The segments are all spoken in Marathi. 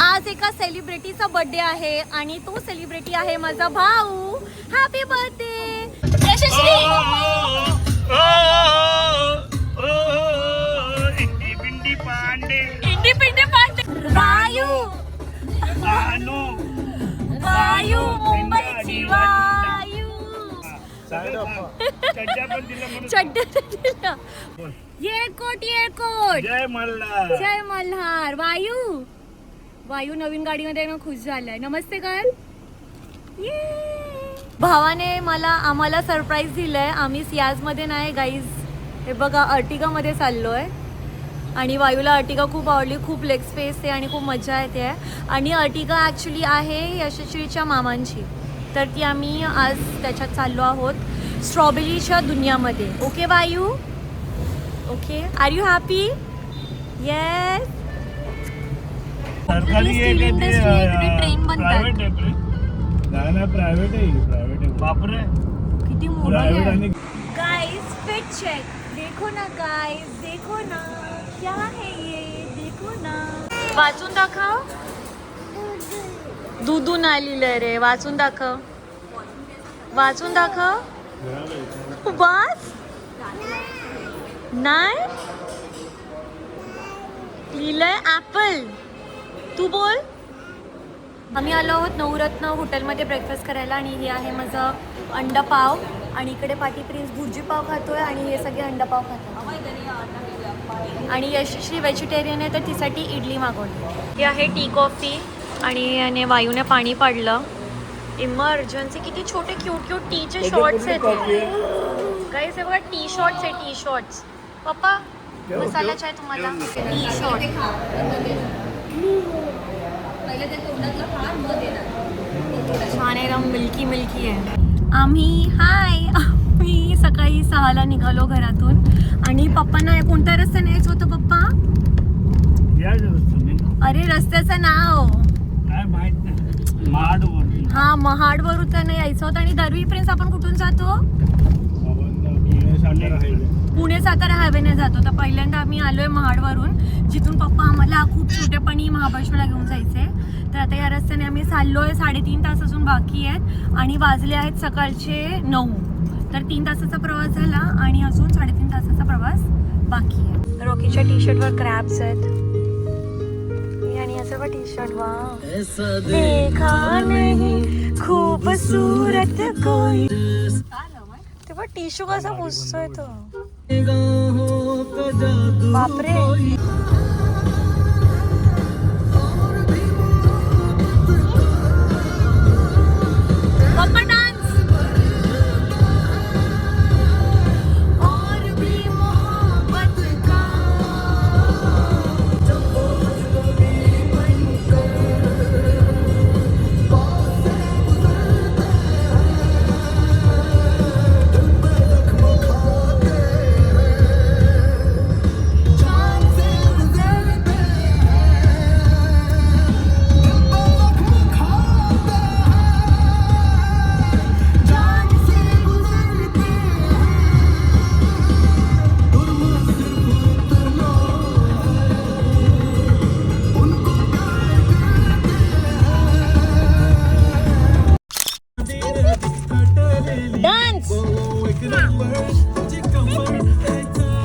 आज एका सेलिब्रिटीचा बर्थडे आहे आणि तो सेलिब्रिटी आहे माझा भाऊ. हॅपी बर्थडे यशस्वी. इंडी पांडे वायू आनो वायू मुंबईची वायू. चड्डा दिला. येळकोट येळकोट. जय मल्हार. जय मल्हार. वायू नवीन गाडीमध्ये ना खुश झालाय. नमस्ते कर. भावाने आम्हाला सरप्राईज दिलंय. आम्ही सियाजमध्ये नाही गाईज, हे बघा अर्टिगामध्ये चाललोय आणि वायूला अर्टिगा खूप आवडली. खूप लेग स्पेस आहे आणि खूप मजा येते. आणि अर्टिगा ॲक्च्युली आहे यशस्वीच्या मामांची, तर ती आम्ही आज त्याच्यात चाललो आहोत स्ट्रॉबेरीच्या दुनियामध्ये. Okay Vayu? Okay. Are you happy? Yes. सरकारी ट्रेन प्रायव्हेट आहे. प्रायव्हेट आहे. बापरे किती प्रायव्हेट. मोठी. आणि गाइस फिट चेक. देखो ना गाइस, देखो ना क्या है ये, देखो ना. वाचून दाखव. दूधून आलेलं रे. वाचून दाखव. वाचून दाखव. बस नाही लिहिलंय ऍपल. तू बोल. आम्ही आलो आहोत नवरत्न हॉटेलमध्ये ब्रेकफास्ट करायला आणि हे आहे माझं अंडा पाव आणि इकडे पाटी प्रिन्स भुर्जी पाव खातोय आणि हे सगळे अंडा पाव खातो. आणि यशस्वी व्हेजिटेरियन आहे तर तिसाठी इडली मागवली. ही आहे टी कॉफी आणि याने वायूने पाणी पाडलं. इमर्जन्सी. किती छोटे क्यूट टीचे शॉर्ट्स आहेत. गाईस हे बघा टी शॉर्ट्स आहे. T shorts. पप्पा मसाला चाय तुम्हाला. T short. छान एकदम मिल्की आहे. आम्ही सकाळी 6ला निघालो घरातून आणि पप्पांना कोणत्या रस्त्याने यायचं होतं पप्पा? अरे रस्त्याचं नाव काय माहित नाही. महाडवरून. हा महाडवरून त्याने यायचं होतं. आणि दरवी प्रिन्स आपण कुठून जातो? पुणे सातारा हायवेने जातो. तर पहिल्यांदा आम्ही आलोय महाडवरून, जिथून पप्पा आम्हाला खूप छोटेपणी महाबळेश्वरला घेऊन जायचे. तर आता या रस्त्याने आम्ही चाललोय. 3.5 तास अजून बाकी आहेत आणि वाजले आहेत सकाळचे 9. तर 3 तासाचा प्रवास झाला आणि अजून 3.5 तासाचा प्रवास बाकी आहे. रॉकीच्या टी शर्टवर क्रॅब्स आहेत आणि असं बघ टी शर्ट. वा देखा नहीं खूबसूरत कोई. तेव्हा टिश्यू कसा पुसतोय तो. बापरे. पप्पा डान्स. और भी मोहब्बत का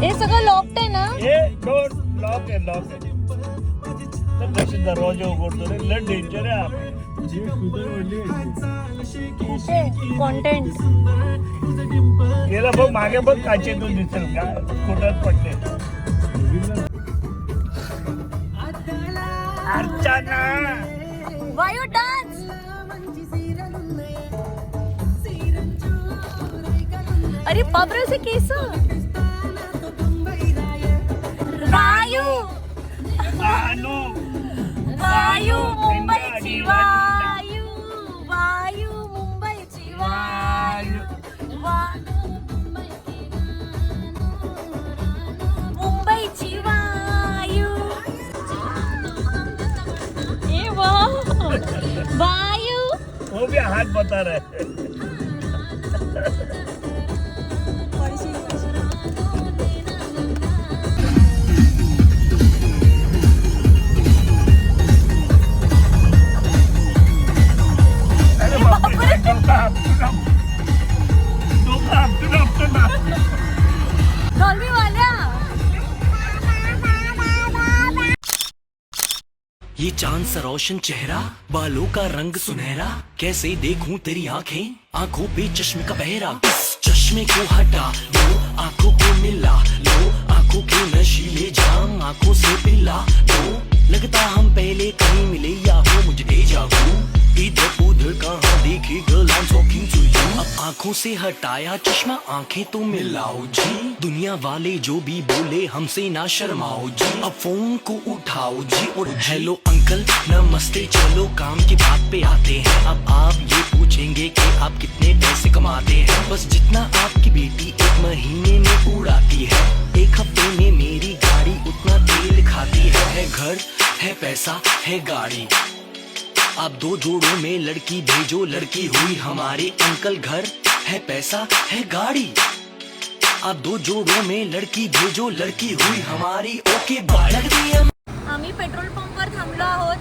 हे सगळं लॉक्ड आहे ना? हे डोर लॉक आहे. तर कशी दरवाजा उघडतो रे. लय डेंजर आहे आपण. कॉन्टेंट गेला बघ मागे बघ काचेतून दिसेल का कुठं पडले. अर्चना. वायू डान्स. अरे बापरे से केस. वायू आनो वायू मुंबईची वायू. वायू मुंबईची वायू. मुंबईची वायू. ए वायू. वो भी हाथ बता रहा है. ये चांद सा रोशन चेहरा, बालों का रंग सुनहरा, कैसे देखूं तेरी आंखें, आंखों पे चश्मे का पहरा। चश्मे को हटा दो, आंखों को मिला लो, आंखों के नशीले जाम आंखों से पिला दो। लगता हम पहले कहीं मिले या हो मुझे डेजा वू, इधर उधर कहाँ देखी girl I am talking to you. अब आंखों से हटाया चश्मा, आंखें तो मिलाओ जी, दुनिया वाले जो भी बोले हमसे ना शर्माओ जी। अब फोन को उठाओ जी और हेलो अंकल नमस्ते, चलो काम की बात पे आते हैं। अब आप ये पूछेंगे कि आप कितने पैसे कमाते हैं, बस जितना आपकी बेटी एक महीने में उड़ाती है, एक हफ्ते में मेरी गाड़ी उतना तेल खाती है। घर है पैसा है गाड़ी, आप दो जोड़ों में लड़की भेजो, लड़की हुई हमारी। अंकल घर है पैसा है गाड़ी, आप दो जोड़ों में लड़की भेजो, लड़की हुई हमारी। Okay bye. आम्ही पेट्रोल पंपवर थांबलो आहोत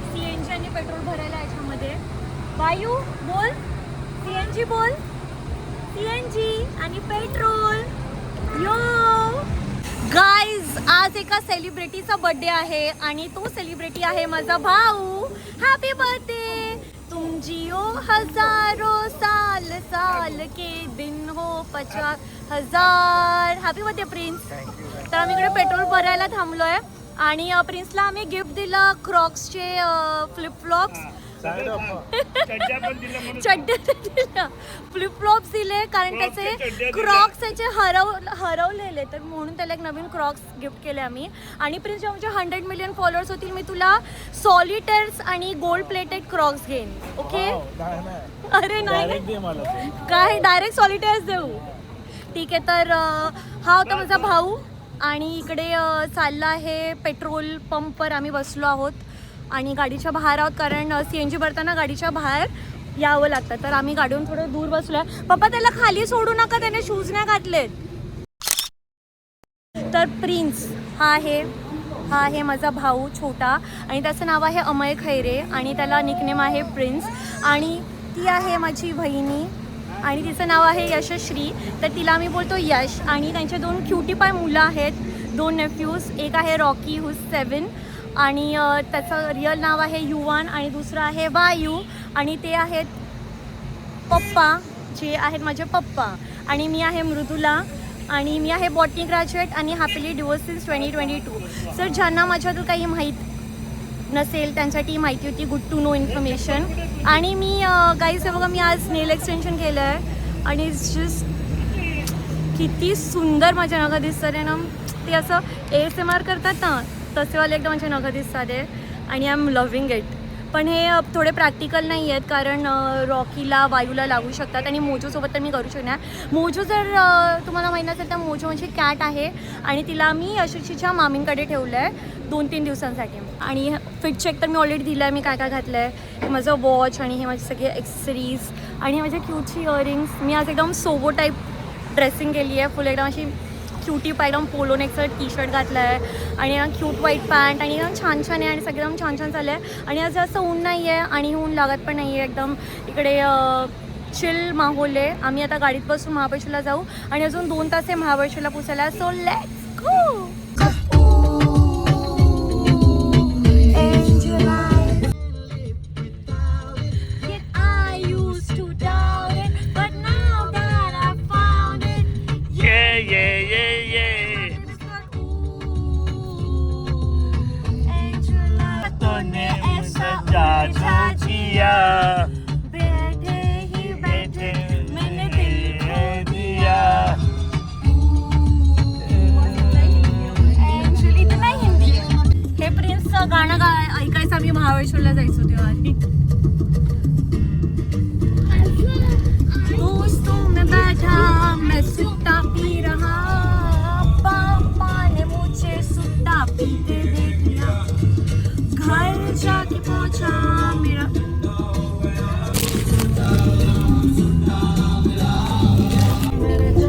सीएनजी आणि पेट्रोल भरायला याच्यामध्ये. वायू बोल, सीएनजी बोल, सीएनजी आणि पेट्रोल. यो गाईज, आज एका सेलिब्रिटीचा बर्थडे आहे आणि तो सेलिब्रिटी आहे माझा भाऊ. हॅपी बर्थडे, तुम जियो हजारों साल, साल के दिन हो 50,000. Happy birthday prince. तर आम्ही इकडे पेट्रोल भरायला थांबलोय आणि प्रिन्सला आम्ही गिफ्ट दिलं क्रॉक्सचे फ्लिपफ्लॉप्स, चड्डे दिल्या, फ्लिपफ्लॉप्स दिले कारण त्याचे क्रॉक्स त्याचे हरवलेले, तर म्हणून त्याला एक नवीन क्रॉक्स गिफ्ट केले आम्ही. आणि प्रिन्स जेव्हा 100 मिलियन फॉलोअर्स होतील मी तुला सॉलिटेअर्स आणि गोल्ड प्लेटेड क्रॉक्स घेईन. ओके? अरे नाही काय, डायरेक्ट सॉलिटेअर्स देऊ? ठीक आहे. तर हा होता माझा भाऊ आणि इकडे चालला आहे पेट्रोल पंपवर आम्ही बसलो आहोत आणि गाडीच्या बाहेर आहोत कारण सीएनजी भरताना गाडीच्या बाहेर यावं लागतं. तर आम्ही गाडीवरून थोडं दूर बसलोय. पप्पा त्याला खाली सोडू नका, त्याने शूज नाही घातलेत. तर प्रिन्स हा आहे माझा भाऊ छोटा आणि त्याचं नाव आहे अमय खैरे आणि त्याला निकनेम आहे प्रिन्स. आणि ती आहे माझी बहिणी आणि तिचं नाव आहे यशश्री, तर तिला आम्ही बोलतो यश. आणि त्यांचे 2 क्युटी पाय मुलं आहेत, 2 नेफ्यूज. एक आहे रॉकी हुज 7 आणि त्याचं रिअल नाव आहे युवान आणि दुसरं आहे वायू. आणि ते आहेत पप्पा, जे आहेत माझे पप्पा. आणि मी आहे मृदुला आणि मी आहे बॉटनी ग्रॅज्युएट आणि हॅपीली डिवोर्स सिन्स 2022. सर ज्यांना माझ्यातून काही माहीत नसेल त्यांच्यासाठी माहिती होती, गुड टू नो इन्फॉर्मेशन. आणि मी गाईज हे बघा, मी आज नेल एक्सटेन्शन केलं आहे आणि इट्स जस्ट किती सुंदर माझ्या नखं दिसतात आहे ना. ते असं ASMR करतात ना तसेवाले एकदम माझ्या नखं दिसतात आहे आणि आय एम लव्हिंग इट. पण हे थोडे प्रॅक्टिकल नाही आहेत कारण रॉकीला वायूला लागू शकतात आणि मोजोसोबत तर मी करू शकणार. मोजो जर तुम्हाला माहीत नसेल तर मोजो माझी कॅट आहे आणि तिला मी यशस्वीच्या मामींकडे ठेवलं आहे 2-3 दिवसांसाठी. आणि फिट चेक तर मी ऑलरेडी दिलं आहे, मी काय काय घातलं आहे. हे माझं वॉच आणि हे माझे सगळे ॲक्सेसरीज आणि हे माझे क्यूटची इयरिंग्स. मी आज एकदम सोबो टाईप ड्रेसिंग केली आहे, फुल एकदम अशी क्यूटी पाय, एकदम पोलो नेकचं टी-शर्ट घातलं आहे आणि क्यूट व्हाईट पॅन्ट आणि एकदम छान छान आहे आणि सगळं एकदम छान छान चाललं आहे. आणि आज जास्त ऊन नाही आहे आणि ऊन लागत पण नाही आहे, एकदम इकडे चिल माहोल आहे. आम्ही आता गाडीत बसून महाबळेश्वरला जाऊ आणि अजून 2 तास आहे महाबळेश्वरला पोचायला. So let's go. गाणं ऐकायचं आम्ही महाबळेश्वरला जायचो तेव्हा. दोस्तों में बैठा मैं सुट्टा पी रहा, पापा ने मुझे सुट्टा पीते देख लिया, घर जाके पहुंचा मेरा.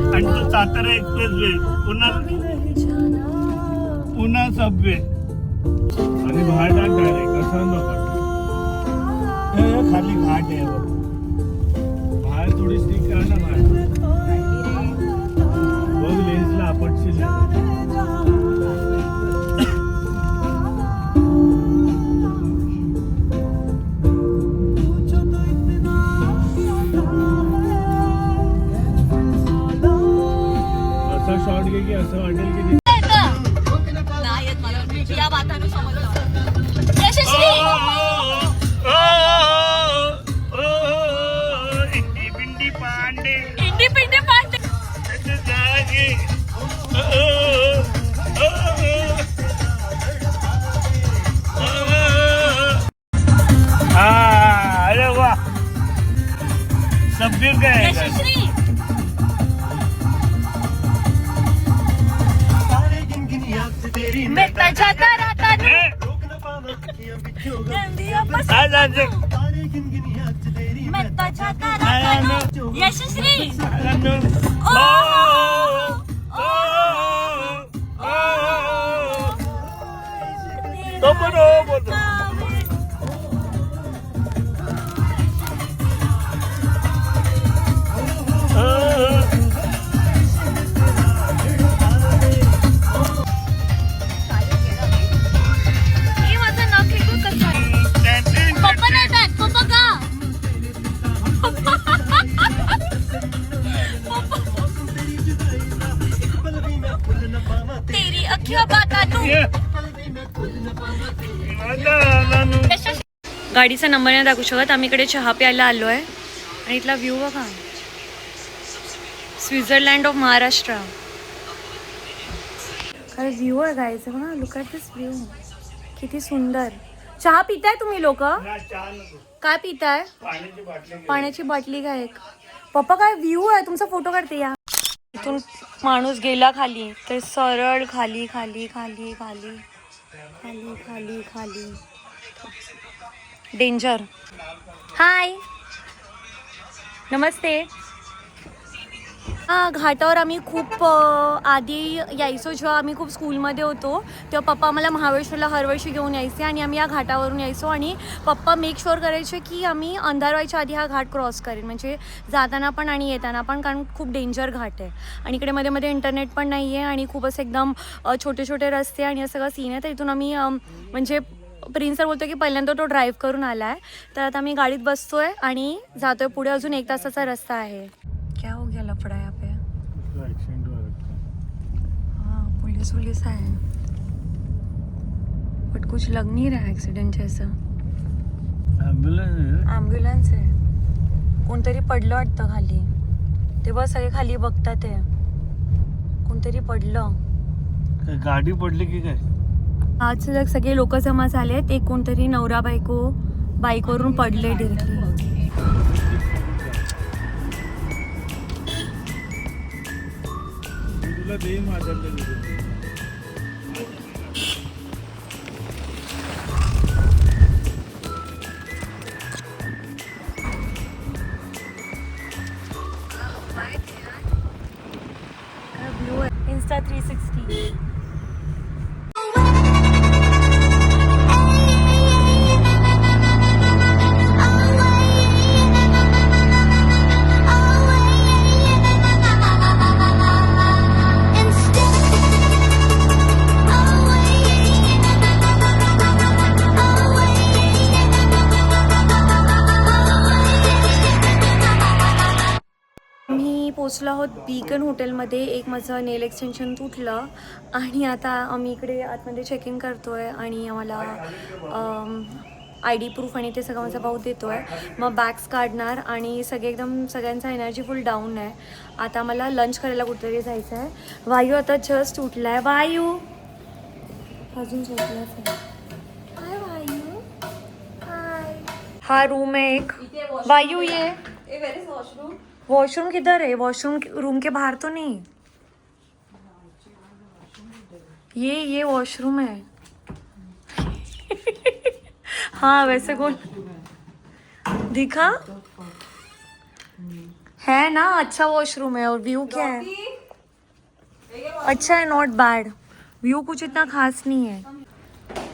आणि तो सातारा एक्सप्रेस वे, पुन्हा सबवे आणि बाहेर डायरेक्ट असं नको. खाली घाट आहे बाहेर, थोडी स्टिक करा ना बाहेर. बघ लेन्सला आपटशील. यशश्री मैं जाता रहता मैं जाता रहता यशश्री हे माझं नख हे बघ कसं आहे. पप्पा नाही जात. पप्पा का तेरी अखियों बाता तू. गाडीचा नंबर नाही दाखवू शकत. आम्ही इकडे चहा प्यायला आलो आहे आणि इथला व्ह्यू बघा. Switzerland of Maharashtra. काय व्ह्यू आहे गायचं बघा. Look at this view. किती सुंदर. चहा पिताय तुम्ही लोक? काय पिताय? पाण्याची बाटली काय एक. पप्पा काय व्ह्यू आहे तुमचा. फोटो काढते या. इथून माणूस गेला खाली तर सरळ खाली खाली खाली खाली खाली खाली खाली. डेंजर. हाय नमस्ते. घाटावर आम्ही खूप आधी यायचो. जेव्हा आम्ही खूप स्कूलमध्ये होतो तेव्हा पप्पा आम्हाला महाबळेश्वरला हरवर्षी घेऊन यायचे आणि आम्ही या घाटावरून यायचो आणि पप्पा मेक शुअर करायचे की आम्ही अंधार व्हायच्या आधी हा घाट क्रॉस करेन, म्हणजे जाताना पण आणि येताना पण, कारण खूप डेंजर घाट आहे आणि इकडे मध्ये मध्ये इंटरनेट पण नाही आहे आणि खूप असं एकदम छोटे छोटे रस्ते आणि असं सगळं सीन आहे. तर इथून आम्ही म्हणजे प्रिन्स सर बोलतो की पहिल्यांदा तो ड्राईव्ह करून आला आहे. तर आता आम्ही गाडीत बसतोय आणि जातोय पुढे. अजून 1 तासाचा रस्ता आहे. क्या हो गया लफड़ा यहाँ पे? हाँ पुलिस है बट कुछ लग नहीं रहा एक्सीडेंट जैसा. ॲम्ब्युलन्स आहे. कोणतरी पडलं वाटतं खाली. ते बस सगळे खाली बघतात आहे. कोणतरी पडलं. गाडी पडली की काय? आज सगळे लोक जमा झाले आहेत. एक कोणतरी नवरा बायको बाईकवरून पडले डिरेक्टली. दे माझ्या इंस्टा 360. पोचलो आहोत बीकन हॉटेलमध्ये. एक माझं नेल एक्सटेन्शन तुटलं आणि आता आम्ही इकडे आतमध्ये चेक इन करतो आहे आणि आम्हाला ID प्रूफ आणि ते सगळं माझा भाऊ देतो आहे. मग बॅग्स काढणार आणि सगळ्यांचा एनर्जी फुल डाऊन आहे. आता मला लंच करायला कुठेतरी जायचं आहे. वायू आता जस्ट उठला आहे. वायू अजून झोपलाच आहे. हाय वायू. हाय. हा रूम है एक. वायू ये वॉशरूम किधर है? वॉशरूम रूम के बाहर तो नहीं. ये वॉशरूम है. हाँ वैसे कौन दिखा है ना. अच्छा वॉशरूम है. और व्यू क्या है? अच्छा है. Not bad. व्यू कुछ इतना खास नहीं है.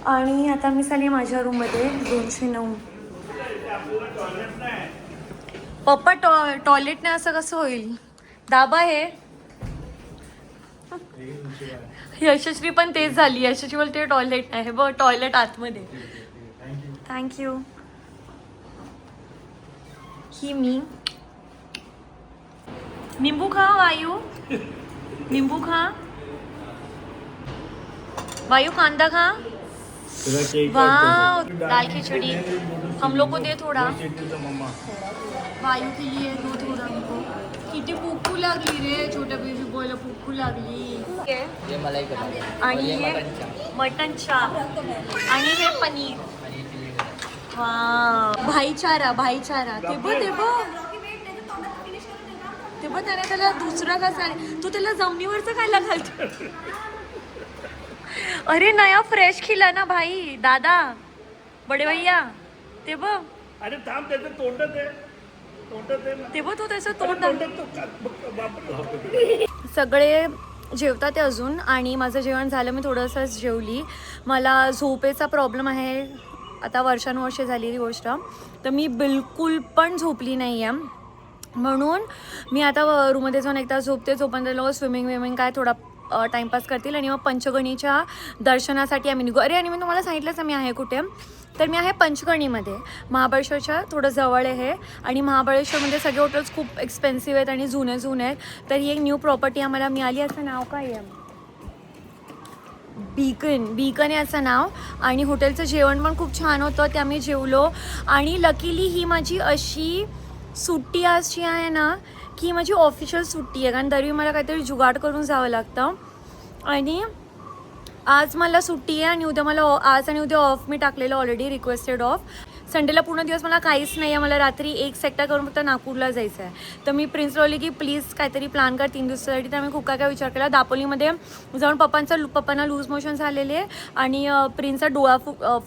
आणि आता मी चालली माझ्या रूममध्ये. 209. पप्पा टॉयलेटने असं कसं होईल? दाबा हे. यशस्वी पण तेच झाली. यशस्वी बोलते टॉयलेट नाही. बघ टॉयलेट आतमध्ये. थँक्यू. ही मी. निंबू खा वायू. निंबू खा. वायू कांदा खा. वाह दाल खिचड़ी. हम लोग को दे थोड़ा. वायू के लिए दो थोड़ा हमको. किती भूकू लागली रे. छोट्या बेबी बॉयला भूकू लागली. आणि हे मटन चाप आणि हे पनीर. वाह भाईचारा. ते बघ ते पण त्याला दुसरा कसा तू त्याला जमिनीवरचं खायला घालतो. अरे नया फ्रेश खिला ना भाई दादा बडे भैया. ते बघ अरे थांब त्याचं तोंडच आहे ना. ते बघ तू त्याचं तोंड. बापरे. सगळे जेवतात ते अजून आणि माझं जेवण झालं. मी थोडंसंच जेवली. मला झोपेचा प्रॉब्लेम आहे आता वर्षानुवर्षे झालेली गोष्ट. तर मी बिलकुल पण झोपली नाही आहे. म्हणून मी आता रूममध्ये जाऊन एकदा झोपते. झोपर्यंत लोक स्विमिंग काय थोडा टाईमपास करतील आणि मग पंचगणीच्या दर्शनासाठी आम्ही निघू. अरे आणि मी तुम्हाला सांगितलंच मी आहे कुठे. तर मी आहे पंचगणीमध्ये, महाबळेश्वरच्या थोडं जवळ आहे. आणि महाबळेश्वरमध्ये सगळे हॉटेल्स खूप एक्सपेन्सिव्ह आहेत आणि जुने आहेत. तर ही एक न्यू प्रॉपर्टी आम्हाला मिळाली. असं नाव काय आहे? बीकन आहे असं नाव. आणि हॉटेलचं जेवण पण खूप छान होतं. ते आम्ही जेवलो. आणि लकीली ही माझी अशी सुट्टी अशी आहे ना की ही माझी ऑफिशियल सुट्टी आहे. कारण दरवी मला काहीतरी जुगाड करून जावं लागतं. आणि आज मला सुट्टी आहे आणि उद्या मला आज आणि उद्या ऑफ मी टाकलेलं ऑलरेडी, रिक्वेस्टेड ऑफ. संडेला पूर्ण दिवस मला काहीच नाही आहे. मला रात्री 1 सेक्टर करून फक्त नागपूरला जायचं आहे. तर मी प्रिन्सला बोलली की प्लीज काहीतरी प्लॅन कर 3 दिवसासाठी. तर मी खूप काय विचार केला. दापोलीमध्ये जाऊन पप्पांना लूज मोशन झालेले आणि प्रिन्सचा डोळा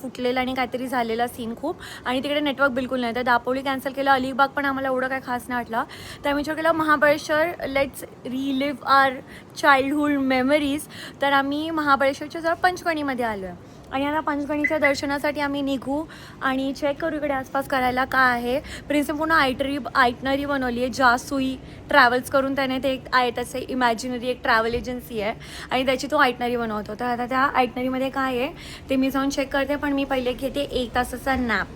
फुटलेला आणि काहीतरी झालेला सीन खूप. आणि तिकडे नेटवर्क बिलकुल नाही. तर दापोली कॅन्सल केलं. अलिबाग पण आम्हाला एवढं काय खास नाही वाटलं. तर आम्ही विचार केला Mahabaleshwar let's relive our childhood memories. तर आम्ही महाबळेश्वरच्या जवळ पंचगणीमध्ये आलो आहे. आणि आता पंचगणीच्या दर्शनासाठी आम्ही निघू आणि चेक करू इकडे आसपास करायला काय आहे. प्रिन्सने पूर्ण आयटनरी बनवली आहे. जासुई ट्रॅव्हल्स करून त्याने ते एक आहे त्याचं इमॅजिनरी एक ट्रॅव्हल एजन्सी आहे आणि त्याची तो आयटनरी बनवतो. तर आता त्या आयटनरीमध्ये काय आहे ते मी जाऊन चेक करते. पण मी पहिले घेते 1 तासाचा नॅप.